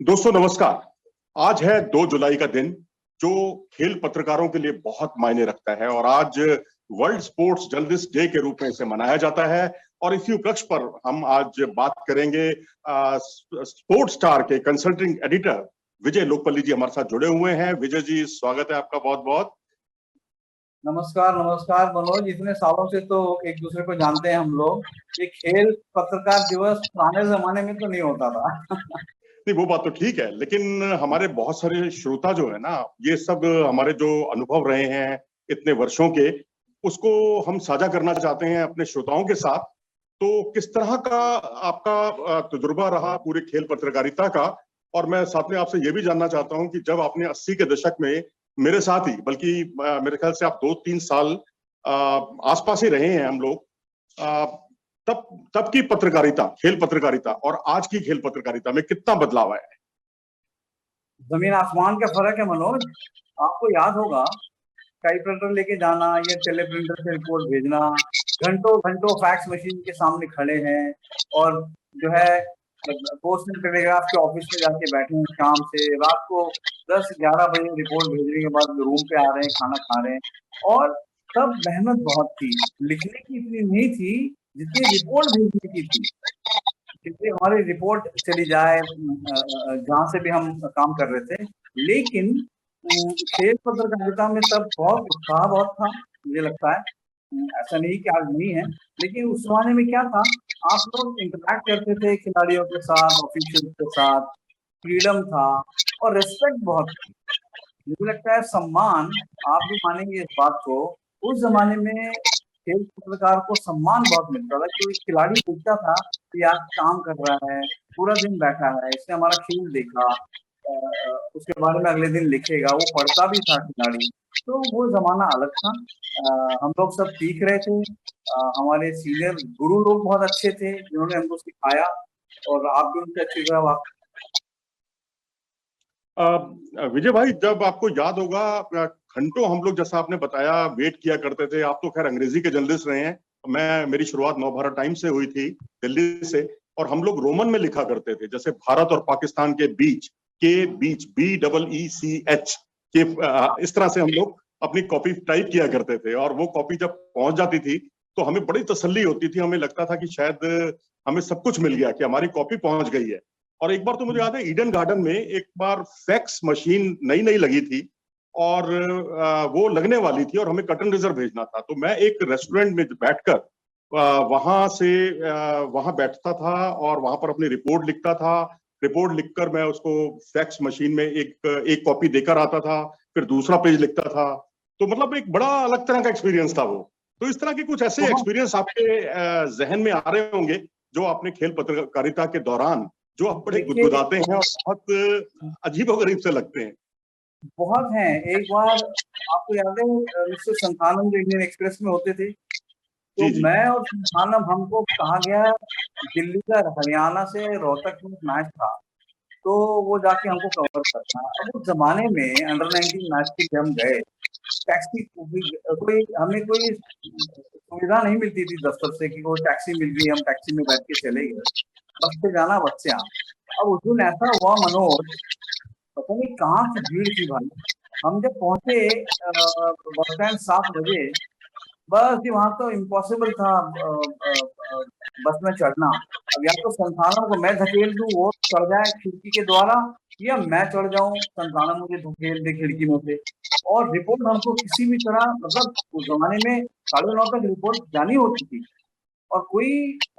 दोस्तों नमस्कार। आज है 2 जुलाई का दिन जो खेल पत्रकारों के लिए बहुत मायने रखता है और आज वर्ल्ड स्पोर्ट्स जर्नलिस्ट डे के रूप में इसे मनाया जाता है। और इसी उपलक्ष्य पर हम आज बात करेंगे स्पोर्ट्स स्टार के कंसल्टिंग एडिटर विजय लोकपल्ली जी हमारे साथ जुड़े हुए हैं। विजय जी, स्वागत है आपका बहुत बहुत। नमस्कार नमस्कार मनोज। इतने सालों से तो एक दूसरे को जानते हैं हम लोग। ये खेल पत्रकार दिवस पुराने जमाने में तो नहीं होता था। नहीं, वो बात तो ठीक है, लेकिन हमारे बहुत सारे श्रोता जो है ना, ये सब हमारे जो अनुभव रहे हैं इतने वर्षों के, उसको हम साझा करना चाहते हैं अपने श्रोताओं के साथ। तो किस तरह का आपका तजुर्बा रहा पूरे खेल पत्रकारिता का? और मैं साथ में आपसे ये भी जानना चाहता हूं कि जब आपने 80 के दशक में मेरे साथ ही, बल्कि मेरे ख्याल से आप 2-3 साल आसपास ही रहे हैं हम लोग, तब तब की पत्रकारिता, खेल पत्रकारिता और आज की खेल पत्रकारिता में कितना बदलाव आया है? जमीन आसमान का फर्क है मनोज। आपको याद होगा टाइपराइटर लेके जाना या टेलीप्रिंटर से रिपोर्ट भेजना, घंटों घंटों फैक्स मशीन के सामने खड़े हैं और जो है पोस्ट एंड टेलीग्राफ के ऑफिस में जाके बैठे हैं शाम से रात को 10-11 बजे रिपोर्ट भेजने के बाद रूम पे आ रहे हैं, खाना खा रहे हैं। और तब मेहनत बहुत थी, लिखने की इतनी नहीं थी जितनी रिपोर्ट भेजने की थी। क्योंकि हमारी रिपोर्ट चली जाए जहां से भी हम काम कर रहे थे। लेकिन खेल पत्रकारिता में तब बहुत उत्साह बहुत था, मुझे लगता है। ऐसा नहीं कि आज नहीं है, लेकिन उस जमाने में क्या था, आप लोग इंटरैक्ट करते थे खिलाड़ियों के साथ, ऑफिशियल के साथ, फ्रीडम था और रिस्पेक्ट बहुत थी। मुझे लगता है सम्मान, आप भी मानेंगे इस बात को, उस जमाने में खेल पत्रकार को सम्मान बहुत मिलता था। क्योंकि खिलाड़ी पूछता था कि यार काम कर रहा है, पूरा दिन बैठा है, इसने हमारा खेल देखा, उसके बारे में अगले दिन लिखेगा, वो पढ़ता भी था खिलाड़ी। तो वो जमाना अलग था। हम लोग सब सीख रहे थे। हमारे सीनियर गुरु लोग बहुत अच्छे थे जिन्होंने हमको सिखाया और आप भी उनसे अच्छी तरह विजय भाई, जब आपको याद होगा, घंटों हम लोग, जैसा आपने बताया, वेट किया करते थे। आप तो खैर अंग्रेजी के जर्नलिस्ट रहे हैं, मेरी शुरुआत नवभारत टाइम्स से हुई थी, दिल्ली से। और हम लोग रोमन में लिखा करते थे, जैसे भारत और पाकिस्तान के बीच, के बीच, BEECH के, इस तरह से हम लोग अपनी कॉपी टाइप किया करते थे। और वो कॉपी जब पहुंच जाती थी तो हमें बड़ी तसल्ली होती थी, हमें लगता था कि शायद हमें सब कुछ मिल गया, कि हमारी कॉपी पहुंच गई है। और एक बार तो मुझे याद है, ईडन गार्डन में एक बार फैक्स मशीन नई नई लगी थी और वो लगने वाली थी और हमें कर्टन रिजर्व भेजना था। तो मैं एक रेस्टोरेंट में बैठकर वहां बैठता था और वहां पर अपनी रिपोर्ट लिखता था। रिपोर्ट लिखकर मैं उसको फैक्स मशीन में एक कॉपी देकर आता था, फिर दूसरा पेज लिखता था। तो मतलब एक बड़ा अलग तरह का एक्सपीरियंस था वो। तो इस तरह के कुछ ऐसे एक्सपीरियंस आपके जहन में आ रहे होंगे जो आपने खेल पत्रकारिता के दौरान, जो आप बड़े गुदगुदाते हैं और बहुत अजीबोगरीब से लगते हैं। बहुत हैं। एक बार आपको याद है मिस्टर संथानम जो इंडियन एक्सप्रेस में होते थे, तो जी जी। मैं और संथानम, हमको कहा गया दिल्ली का हरियाणा से रोहतक में मैच था, तो वो जाके हमको कवर करना। अब उस जमाने में अंडर 19 मैच के लिए हम गए, टैक्सी कोई हमें कोई सुविधा नहीं मिलती थी दफ्तर से कि कोई टैक्सी मिल गई, हम टैक्सी में बैठ के चले गए। बस से जाना, बस से आना। अब उस दिन ऐसा हुआ मनोज, पता नहीं कहाँ की भीड़ थी भाई। हम जब पहुंचे बस स्टैंड 7 बजे, बस जी वहां तो इम्पॉसिबल था बस में चढ़ना। अब या तो संस्थानों को मैं धकेल दूं, वो चढ़ जाए खिड़की के द्वारा, या मैं चढ़ जाऊं, संस्थानों मुझे धकेल दे खिड़की में से। और रिपोर्ट हमको किसी भी तरह, मतलब उस जमाने में 9:30 तक रिपोर्ट जानी होती थी और कोई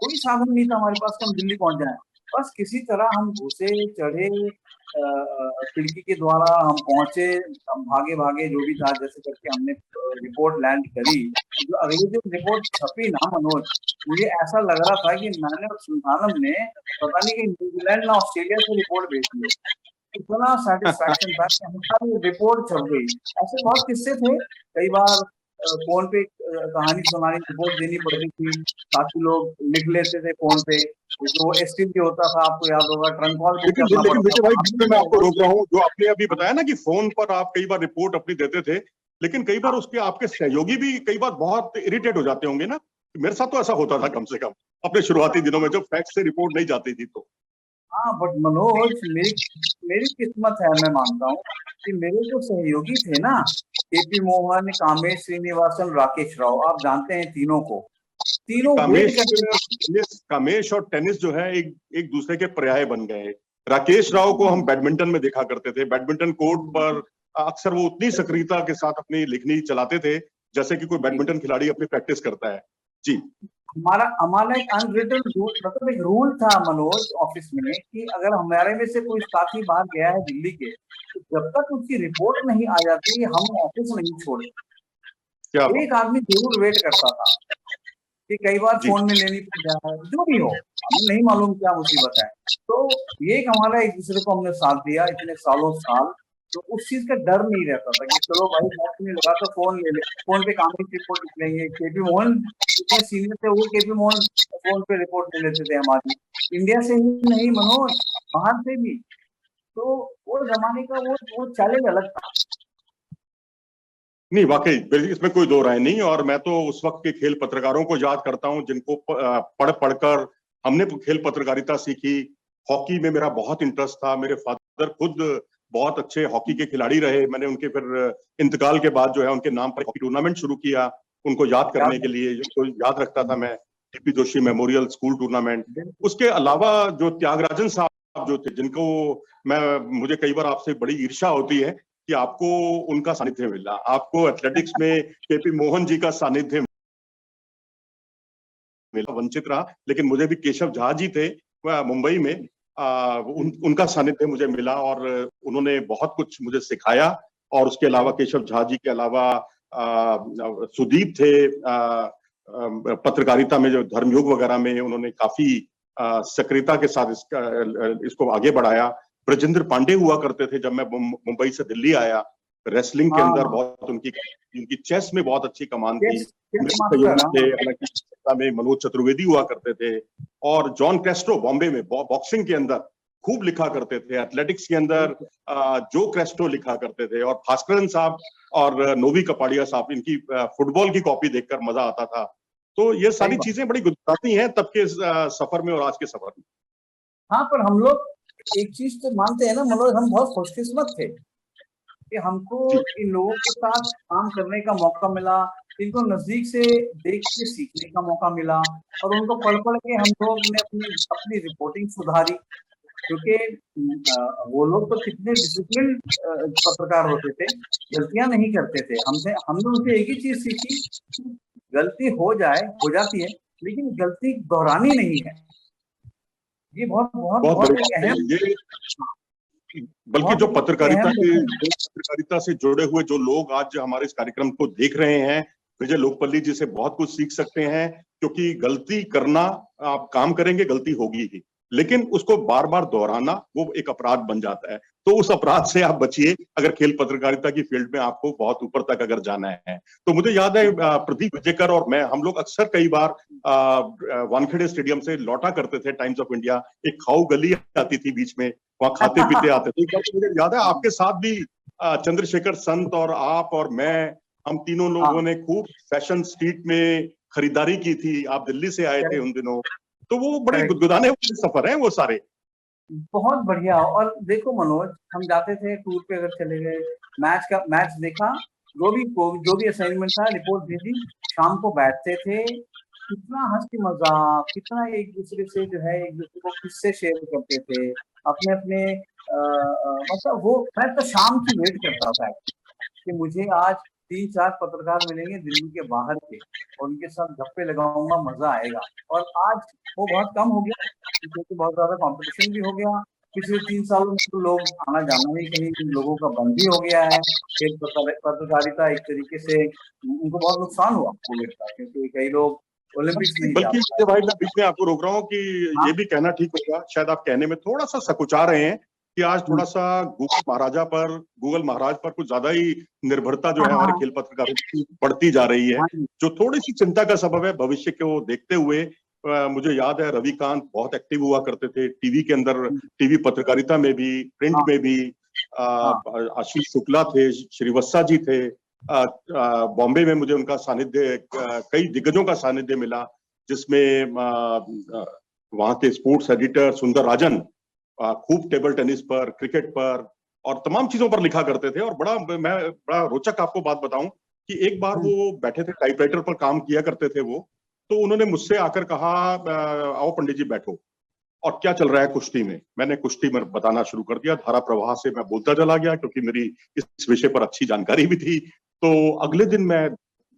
कोई साधन नहीं था हमारे पास कि हम दिल्ली पहुंच जाए। बस किसी तरह हम घुसे चढ़े, खिड़की के द्वारा हम पहुंचे, हम भागे भागे जो भी था जैसे करके हमने रिपोर्ट लैंड करी। जो अगले दिन रिपोर्ट छपी ना मनोज, मुझे ऐसा लग रहा था कि मैंने और सुल्तानम ने पता नहीं कि न्यूजीलैंड ना ऑस्ट्रेलिया से रिपोर्ट भेजी है। इतना सेटिस्फैक्शन था कि हमारी रिपोर्ट छप गई। ऐसे बहुत किस्से थे। कई बार फोन पे कहानी सुनानी, रिपोर्ट देनी पड़ती थी, काफी लोग लिख लेते थे फोन पे। जो एसटीडी होता था, आपको याद होगा, ट्रंक कॉल बुक करना लेकिन पड़ता विजय भाई, था। बीच में मैं आपको रोक रहा हूँ। जो आपने अभी बताया ना कि फोन पर आप कई बार रिपोर्ट अपनी देते थे, लेकिन कई बार उसके आपके सहयोगी भी कई बार बहुत इरिटेट हो जाते होंगे ना? मेरे साथ तो ऐसा होता था, कम से कम अपने शुरुआती दिनों में, जब फैक्स से रिपोर्ट नहीं जाती थी तो। हाँ, बट मनोज, मेरी मेरी किस्मत है, मैं मानता हूँ कि मेरे जो सहयोगी थे ना, केपी मोहन, कामेश श्रीनिवासन, राकेश राव, आप जानते हैं तीनों को, तीनों वेट करते। कामेश और टेनिस जो है एक एक दूसरे के पर्याय बन गए। राकेश राव को हम बैडमिंटन में देखा करते थे, बैडमिंटन कोर्ट पर अक्सर वो उतनी सक्रियता के साथ अपनी लिखनी चलाते थे जैसे कि कोई बैडमिंटन खिलाड़ी अपनी प्रैक्टिस करता है। जी, हमारा हमारा एक अनरिटन रूल, मतलब एक रूल था मनोज ऑफिस में, कि अगर हमारे में से कोई साथी बाहर गया है दिल्ली के, तो जब तक उसकी रिपोर्ट नहीं आ जाती हम ऑफिस नहीं छोड़ते। क्या एक आदमी जरूर वेट करता था कि कई बार जी फोन में लेनी पड़ जाए, जो भी हो, हमें नहीं मालूम क्या मुसीबत है। तो ये एक हमारा एक दूसरे को हमने साथ दिया इतने सालों साल, तो उस चीज का डर नहीं रहता था कि चलो भाई मैच में लगा तो फोन ले ले, फोन पे काम की रिपोर्ट लिख लेंगे। केपी मोहन इतने सीनियर थे, वो केपी मोहन फोन पे रिपोर्ट ले लेते थे हमारी, इंडिया से ही नहीं मनोज, बाहर से भी। तो वो जमाने का वो चैलेंज अलग था। नहीं, वाकई इसमें कोई दो राय नहीं। और मैं तो उस वक्त के खेल पत्रकारों को याद करता हूं जिनको पढ़ पढ़कर हमने खेल पत्रकारिता सीखी। हॉकी में मेरा बहुत इंटरेस्ट था, मेरे फादर खुद बहुत अच्छे हॉकी के खिलाड़ी रहे। मैंने उनके फिर इंतकाल के बाद जो है उनके नाम पर हॉकी टूर्नामेंट शुरू किया उनको याद करने के लिए, जो याद रखता था मैं, TP Joshi memorial school tournament. उसके अलावा जो त्यागराजन साहब जो थे, जिनको मुझे कई बार आपसे बड़ी ईर्ष्या होती है कि आपको उनका सानिध्य मिला, आपको एथलेटिक्स में केपी मोहन जी का सानिध्य मिला, वंचित रहा। लेकिन मुझे भी केशव झा जी थे मुंबई में, उनका सानिध्य मुझे मिला और उन्होंने बहुत कुछ मुझे सिखाया। और उसके अलावा केशव झा जी के अलावा सुदीप थे, पत्रकारिता में जो धर्मयुग वगैरह में उन्होंने काफी सक्रियता के साथ इसको आगे बढ़ाया। ब्रजेंद्र पांडे हुआ करते थे जब मैं मुंबई से दिल्ली आया, रेसलिंग के अंदर बहुत उनकी चेस में बहुत अच्छी कमान थी। में मनोज चतुर्वेदी हुआ करते थे, और जॉन क्रेस्टो बॉम्बे में बॉक्सिंग के अंदर खूब लिखा करते थे, एथलेटिक्स के अंदर जो क्रेस्टो लिखा करते थे, और भास्करन साहब और नोवी कपाड़िया साहब, इनकी फुटबॉल की कॉपी देखकर मजा आता था। तो ये सारी चीजें बड़ी गुजराती हैं तब के सफर में और आज के सफर में। हाँ, पर हम लोग एक चीज तो मानते हैं ना मनोज, हम बहुत खुशकिस्मत थे कि हमको इन लोगों के साथ काम करने का मौका मिला, इनको नजदीक से देख के सीखने का मौका मिला, और उनको पढ़ पढ़ के हम लोग ने अपनी अपनी रिपोर्टिंग सुधारी। क्योंकि वो लोग तो कितने डिसिप्लिन पत्रकार होते थे, गलतियां नहीं करते थे। हमने उनसे एक ही चीज सीखी, गलती हो जाए, हो जाती है, लेकिन गलती दोहरानी नहीं है। ये बहुत बहुत बहुत एक अहम, बल्कि जो पत्रकारिता से जुड़े हुए जो लोग आज हमारे इस कार्यक्रम को देख रहे हैं, विजय लोकपल्ली जी से बहुत कुछ सीख सकते हैं। क्योंकि गलती करना, आप काम करेंगे गलती होगी ही, लेकिन उसको बार बार दोहराना वो एक अपराध बन जाता है। तो उस अपराध से आप बचिए अगर खेल पत्रकारिता की फील्ड में आपको बहुत ऊपर तक अगर जाना है। तो मुझे याद है प्रदीप विजेकर और मैं, हम लोग अक्सर कई बार वानखेड़े स्टेडियम से लौटा करते थे टाइम्स ऑफ इंडिया, एक खाऊ गली आती थी बीच में, वहां खाते पीते आते थे। मुझे याद है आपके साथ भी चंद्रशेखर संत और आप और मैं, हम तीनों लोगों ने खूब फैशन स्ट्रीट में खरीदारी की थी। आप दिल्ली से आए थे उन दिनों, तो वो बड़े गुदगुदाने वाले सफर हैं वो सारे। बहुत बढ़िया। और देखो मनोज, हम जाते थे टूर पे, अगर चले गए, मैच देखा, जो भी असाइनमेंट था रिपोर्ट भेजी, शाम को बैठते थे, कितना हंसी मजाक, कितना एक दूसरे से जो है एक दूसरे को किस्से शेयर करते थे अपने अपने। मतलब वो, मैं तो शाम की वेट करता था कि मुझे आज 3-4 पत्रकार मिलेंगे दिल्ली के बाहर के, और उनके साथ गप्पे लगाऊंगा, मजा आएगा। और आज वो बहुत कम हो गया क्योंकि बहुत ज्यादा कंपटीशन भी हो गया। पिछले 3 सालों में तो लोग आना जाना ही कहीं लोगों का बंद ही हो गया है। खेल पत्रकारिता एक तरीके से उनको बहुत नुकसान हुआ कोविड का, क्योंकि कई लोग ओलंपिक्स नहीं जा बल्कि भाई मैं बीच में आपको रोक रहा हूँ कि ये भी कहना ठीक होगा, शायद आप कहने में थोड़ा सा सकुचा रहे हैं कि आज थोड़ा सा गूगल महाराज पर कुछ ज्यादा ही निर्भरता जो है हमारे खेल पत्रकारिता की बढ़ती जा रही है, जो थोड़ी सी चिंता का सबब है भविष्य को देखते हुए। मुझे याद है रविकांत बहुत एक्टिव हुआ करते थे टीवी के अंदर, टीवी पत्रकारिता में भी, प्रिंट में भी। आशीष शुक्ला थे, श्रीवत्सा जी थे। बॉम्बे में मुझे उनका सानिध्य, कई दिग्गजों का सानिध्य मिला, जिसमें वहां के स्पोर्ट्स एडिटर सुंदर राजन खूब टेबल टेनिस पर, क्रिकेट पर और तमाम चीजों पर लिखा करते थे। और बड़ा रोचक आपको बात बताऊं कि एक बार वो बैठे थे, टाइपराइटर पर काम किया करते थे वो, तो उन्होंने मुझसे आकर कहा, आओ पंडित जी बैठो, और क्या चल रहा है कुश्ती में। मैंने कुश्ती में बताना शुरू कर दिया, धारा प्रवाह से मैं बोलता चला गया क्योंकि मेरी इस विषय पर अच्छी जानकारी भी थी। तो अगले दिन मैं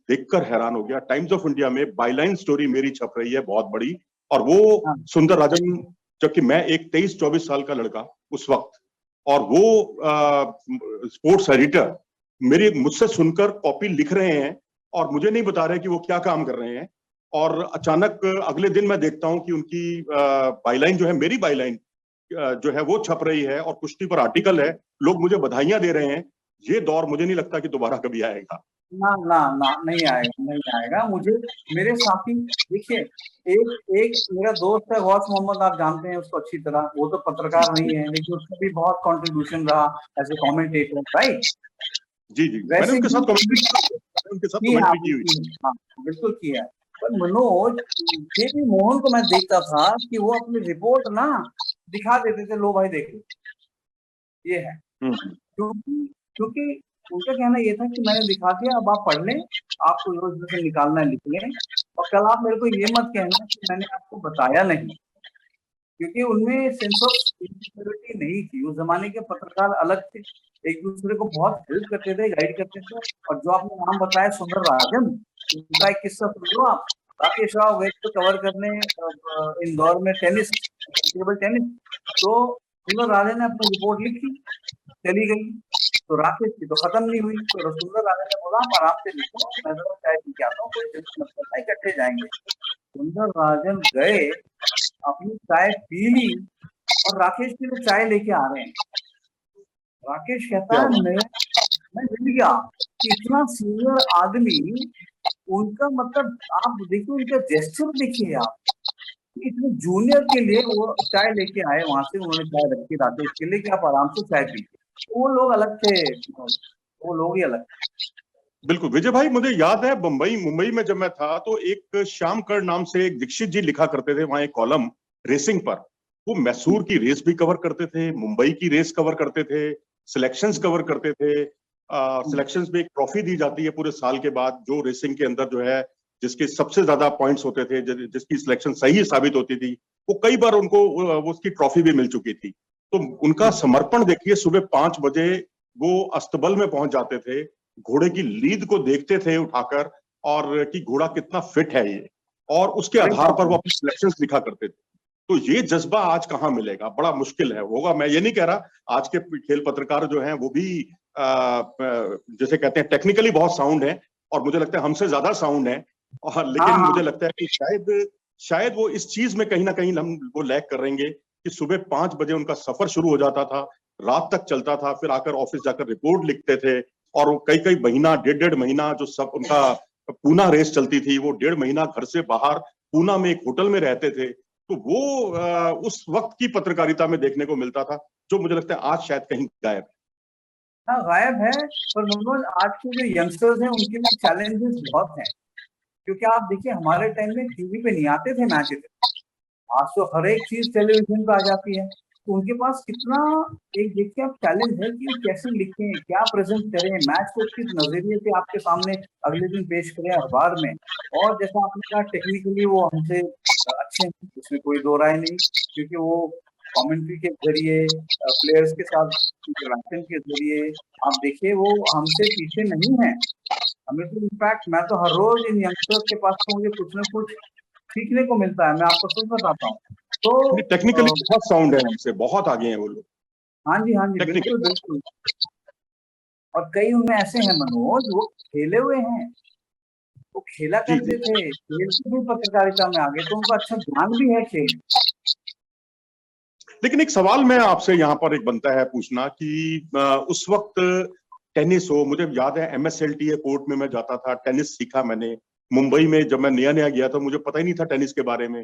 देखकर हैरान हो गया, टाइम्स ऑफ इंडिया में बाईलाइन स्टोरी मेरी छप रही है बहुत बड़ी, और वो हाँ। सुंदर राजन, जबकि मैं एक 23-24 साल का लड़का उस वक्त, और वो स्पोर्ट्स एडिटर मेरी मुझसे सुनकर कॉपी लिख रहे हैं और मुझे नहीं बता रहे कि वो क्या काम कर रहे हैं। और अचानक अगले दिन मैं देखता हूं कि उनकी बाईलाइन जो है, मेरी बाईलाइन जो है वो छप रही है और कुश्ती पर आर्टिकल है, लोग मुझे बधाइयां दे रहे हैं। ये दौर मुझे नहीं लगता कि दोबारा कभी आएगा। ना ना ना, नहीं आएगा, नहीं आएगा। मुझे मेरे साथी, देखिए, एक एक मेरा दोस्त है गौस मोहम्मद, आप जानते हैं उसको अच्छी तरह। वो तो पत्रकार नहीं है लेकिन उसका भी बहुत कंट्रीब्यूशन रहा एज ए कमेंटेटर, राइट? जी जी, मैंने वैसे उनके ही साथ की है कमेंट्री की हुई। आपने, हाँ बिल्कुल किया है। पर मनोज, जेपी मोहन को मैं देखता था कि वो अपनी रिपोर्ट ना दिखा देते थे, लो भाई देखो ये है। क्योंकि क्योंकि उनका कहना ये था कि मैंने दिखा दिया, अब आप पढ़ लें, आपको जो से निकालना है लिख लें, और कल आप मेरे को ये मत कहना कि मैंने आपको बताया नहीं। क्योंकि उनमें सेंस ऑफ सिक्योरिटी नहीं थी। उस जमाने के पत्रकार अलग थे, एक दूसरे को बहुत हेल्प करते थे, गाइड करते थे। और जो आपने नाम बताया सुंदर राजन, उनका एक किस्सा सुन लो आप। राकेश राव गए थे कवर करने इंदौर में टेनिस, टेबल टेनिस। तो सुंदर राजन ने अपनी रिपोर्ट लिखी, चली गई, तो राकेश की तो खत्म नहीं हुई। तो सुंदर राजन ने बोला आप आराम से लिखो, मैं जरा चाय पी के आता हूँ, कोई जल्दी मत करना, इकट्ठे जाएंगे। सुंदर राजन गए, अपनी चाय पी ली, और राकेश के लिए चाय लेके आ रहे हैं। राकेश कहता है मैं मिल गया कि इतना सीनियर आदमी, उनका मतलब आप देखिए, उनका जेस्चर देखिए आप, इतने जूनियर के लिए वो चाय लेके आए वहां से, उन्होंने चाय रखी राकेश के लिए कि आप आराम से चाय पीजिए। वो लोग अलग थे, वो लोग ही अलग थे। बिल्कुल विजय भाई, मुझे याद है मुंबई में जब मैं था तो एक श्याम कर नाम से एक दीक्षित जी लिखा करते थे वहां एक कॉलम रेसिंग पर। वो मैसूर की रेस भी कवर करते थे, मुंबई की रेस कवर करते थे, सिलेक्शंस कवर करते थे। सिलेक्शंस में एक ट्रॉफी दी जाती है पूरे साल के बाद, जो रेसिंग के अंदर जो है जिसके सबसे ज्यादा पॉइंट्स होते थे, जिसकी सिलेक्शन सही साबित होती थी, वो कई बार उनको वो उसकी ट्रॉफी भी मिल चुकी थी। तो उनका समर्पण देखिए, सुबह 5 बजे वो अस्तबल में पहुंच जाते थे, घोड़े की लीद को देखते थे उठाकर, और कि घोड़ा कितना फिट है ये, और उसके आधार पर वो अपनी सिलेक्शंस लिखा करते थे। तो ये जज्बा आज कहाँ मिलेगा, बड़ा मुश्किल है, होगा। मैं ये नहीं कह रहा आज के खेल पत्रकार जो हैं वो भी जैसे कहते हैं टेक्निकली बहुत साउंड है, और मुझे लगता है हमसे ज्यादा साउंड है, और लेकिन मुझे लगता है कि शायद वो इस चीज में कहीं ना कहीं हम वो लैग कर रहेंगे कि सुबह 5 बजे उनका सफर शुरू हो जाता था, रात तक चलता था, फिर आकर ऑफिस जाकर रिपोर्ट लिखते थे। और कई कई महीना, डेढ़ महीना जो सब उनका पूना रेस चलती थी, वो 1.5 महीना घर से बाहर पूना में एक होटल में रहते थे। तो वो उस वक्त की पत्रकारिता में देखने को मिलता था, जो मुझे लगता है आज शायद कहीं गायब है। हाँ गायब है। पर मनोज, आज के जो यंगस्टर्स हैं उनके लिए चैलेंजेस बहुत हैं। क्योंकि आप देखिए, हमारे टाइम में टीवी पे नहीं आते थे मैच, आज तो हर एक चीज टेलीविजन पे आ जाती है। तो उनके पास कितना एक देखिए आप चैलेंज है कि वो कैसे लिखें, क्या प्रेजेंट करें, मैच को किस नजरिए से आपके सामने अगले दिन पेश करें अखबार में। और जैसा आपने कहा, टेक्निकली वो हमसे अच्छे हैं, इसमें कोई दो राय नहीं। क्योंकि वो कमेंट्री के जरिए, प्लेयर्स के साथ इंटरेक्शन के जरिए, आप देखिए वो हमसे पीछे नहीं है। हमें तो इनफैक्ट, मैं तो हर रोज इन यंगस्टर्स के पास मुझे कुछ ना कुछ सीखने को मिलता है, मैं आपको सच बताता हूँ। तो टेक्निकली बहुत साउंड है, हमसे बहुत आगे हैं वो लोग। हाँ जी, बिल्कुल टेक्निकल। बिल्कुल। और कई उनमें ऐसे हैं मनोज, वो खेले हुए हैं, वो खेला जी करते जी। थे, खेल से भी पत्रकारिता में आ गए, तो उनका अच्छा ज्ञान भी है खेल। लेकिन एक सवाल मैं आपसे यहाँ पर एक बनता है पूछना कि उस वक्त टेनिस हो, मुझे याद है MSLTA कोर्ट में मैं जाता था, टेनिस सीखा मैंने। मुंबई में जब मैं नया नया गया था, मुझे पता ही नहीं था टेनिस के बारे में,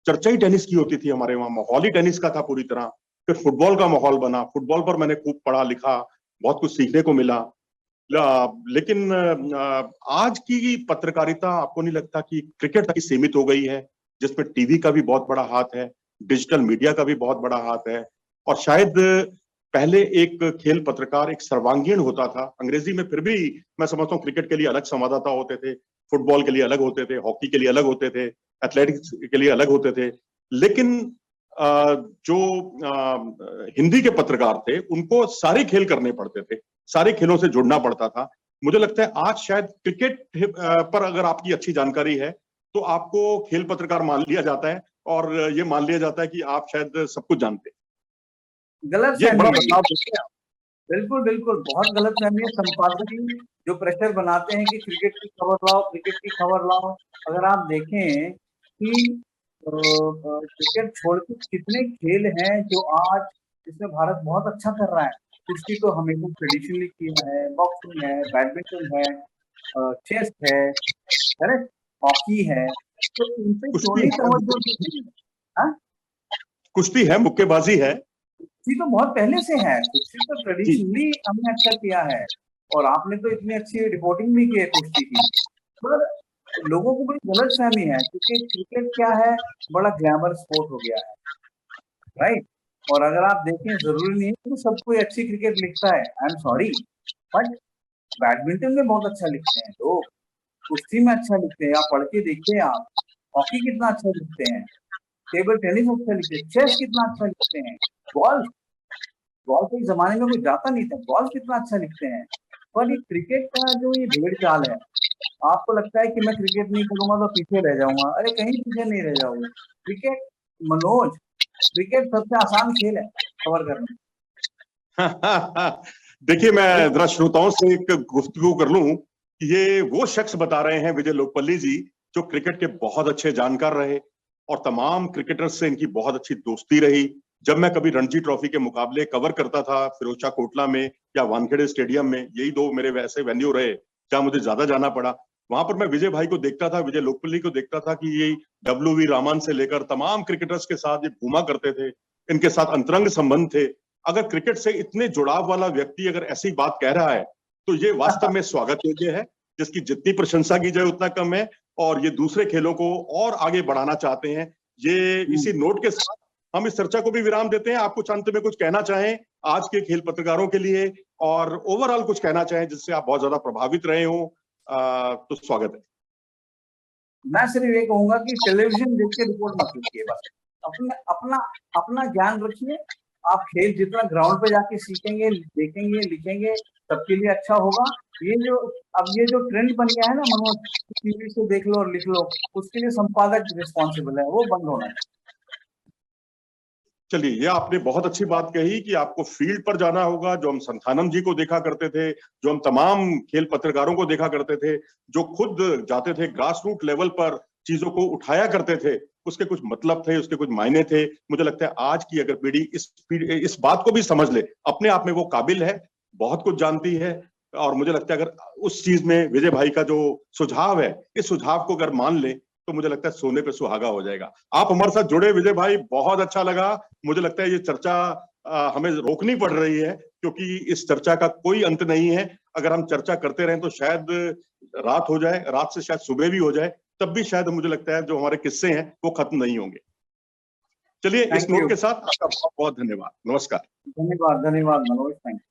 चर्चा ही टेनिस की होती थी हमारे वहाँ, माहौल ही टेनिस का था पूरी तरह। फिर फुटबॉल का माहौल बना, फुटबॉल पर मैंने खूब पढ़ा लिखा, बहुत कुछ सीखने को मिला। लेकिन आज की पत्रकारिता, आपको नहीं लगता कि क्रिकेट तक ही सीमित हो गई है, जिसमें टीवी का भी बहुत बड़ा हाथ है, डिजिटल मीडिया का भी बहुत बड़ा हाथ है, और शायद पहले एक खेल पत्रकार एक सर्वांगीण होता था। अंग्रेजी में फिर भी मैं समझता हूँ क्रिकेट के लिए अलग संवाददाता होते थे, फुटबॉल के लिए अलग होते थे, हॉकी के लिए अलग होते थे, एथलेटिक्स के लिए अलग होते थे। लेकिन जो हिंदी के पत्रकार थे उनको सारे खेल करने पड़ते थे, सारे खेलों से जुड़ना पड़ता था। मुझे लगता है आज शायद क्रिकेट पर अगर आपकी अच्छी जानकारी है तो आपको खेल पत्रकार मान लिया जाता है और ये मान लिया जाता है कि आप शायद सब कुछ जानते हैं। गलत ये बड़ा फहमी है। बदलाव देखते हैं। बिल्कुल बिल्कुल, बहुत गलत फहमी है। संपादकीय जो प्रेशर बनाते हैं कि क्रिकेट की खबर लाओ, क्रिकेट की खबर लाओ। अगर आप देखें कि क्रिकेट छोड़ के कितने खेल हैं जो आज इसमें भारत बहुत अच्छा कर रहा है। कुश्ती तो हमेशा ट्रेडिशनली किया है, बॉक्सिंग है, बैडमिंटन है, चेस है, करेक्ट, हॉकी है, तो इन पे क्यों कुश्ती नहीं है, तवज्जो दी गई? हाँ, कुश्ती है, मुक्केबाजी है। कुश्ती तो बहुत पहले से है, कुश्ती तो जी, ट्रेडिशनली हमने अच्छा किया है और आपने तो इतनी अच्छी रिपोर्टिंग भी की है कुश्ती की। पर लोगों को बड़ी गलत फहमी है क्योंकि क्रिकेट क्या है, बड़ा ग्लैमर स्पोर्ट हो गया है, राइट। और अगर आप देखें, जरूरी नहीं है कि सब कोई अच्छी क्रिकेट लिखता है, I am sorry, but badminton में बहुत अच्छा लिखते हैं लोग, कुश्ती में अच्छा लिखते हैं, आप पढ़ के देखिए, आप हॉकी कितना अच्छा लिखते हैं, टेबल टेनिस अच्छा लिखते हैं, चेस कितना अच्छा लिखते हैं, गोल्फ, गोल्फ एक जमाने में कोई जाता नहीं था, गोल्फ कितना अच्छा लिखते हैं। पर ये क्रिकेट का जो ये भेड़ चाल है, आपको लगता है कि मैं क्रिकेट नहीं करूंगा तो पीछे रह जाऊंगा। अरे कहीं पीछे नहीं रह जाओगे। क्रिकेट, मनोज, क्रिकेट सबसे आसान खेल है कवर करना। देखिए मैं जरा श्रोताओं से एक गुफ्तगू कर लूं कि ये वो शख्स बता रहे हैं विजय लोकपल्ली जी जो क्रिकेट के बहुत अच्छे जानकार रहे और तमाम क्रिकेटर्स से इनकी बहुत अच्छी दोस्ती रही। जब मैं कभी रणजी ट्रॉफी के मुकाबले कवर करता था फिरोजशाह कोटला में या वानखेड़े स्टेडियम में, यही दो मेरे वैसे वेन्यू रहे जहां मुझे ज्यादा जाना पड़ा, वहां पर मैं विजय भाई को देखता था, विजय लोकपल्ली को देखता था कि ये WV रामन से लेकर तमाम क्रिकेटर्स के साथ ये घूमा करते थे, इनके साथ अंतरंग संबंध थे। अगर क्रिकेट से इतने जुड़ाव वाला व्यक्ति अगर ऐसी बात कह रहा है तो ये वास्तव में स्वागत योग्य है, जिसकी जितनी प्रशंसा की जाए उतना कम है। और ये दूसरे खेलों को और आगे बढ़ाना चाहते हैं। ये इसी नोट के साथ हम इस चर्चा को भी विराम देते हैं। आप कुछ अंत में कुछ कहना चाहें आज के खेल पत्रकारों के लिए और ओवरऑल कुछ कहना चाहें जिससे आप बहुत ज्यादा प्रभावित रहे हो, तो स्वागत है। मैं सिर्फ ये कहूंगा कि टेलीविजन देख के रिपोर्ट मत कीजिए, बस अपना अपना अपना ज्ञान रखिए। आप खेल जितना ग्राउंड पे जाके सीखेंगे, देखेंगे, लिखेंगे, सबके लिए अच्छा होगा। ये जो ट्रेंड बन गया है ना मनोज, टीवी से देख लो और लिख लो, उसके लिए संपादक रिस्पॉन्सिबल है, वो बंद होना चाहिए। चलिए, ये आपने बहुत अच्छी बात कही कि आपको फील्ड पर जाना होगा। जो हम संथानम जी को देखा करते थे, जो हम तमाम खेल पत्रकारों को देखा करते थे, जो खुद जाते थे ग्रास रूट लेवल पर चीजों को उठाया करते थे, उसके कुछ मतलब थे, उसके कुछ मायने थे। मुझे लगता है आज की अगर पीढ़ी इस बात को भी समझ ले, अपने आप में वो काबिल है, बहुत कुछ जानती है। और मुझे लगता है अगर उस चीज में विजय भाई का जो सुझाव है, इस सुझाव को अगर मान ले तो मुझे लगता है सोने पे सुहागा हो जाएगा। आप हमारे साथ जुड़े विजय भाई, बहुत अच्छा लगा। मुझे लगता है ये चर्चा हमें रोकनी पड़ रही है क्योंकि इस चर्चा का कोई अंत नहीं है। अगर हम चर्चा करते रहें तो शायद रात हो जाए, रात से शायद सुबह भी हो जाए, तब भी शायद मुझे लगता है जो हमारे किस्से हैं वो खत्म नहीं होंगे। चलिए, इस नोट के साथ आपका बहुत बहुत धन्यवाद। नमस्कार। धन्यवाद, धन्यवाद मनोज, थैंक यू।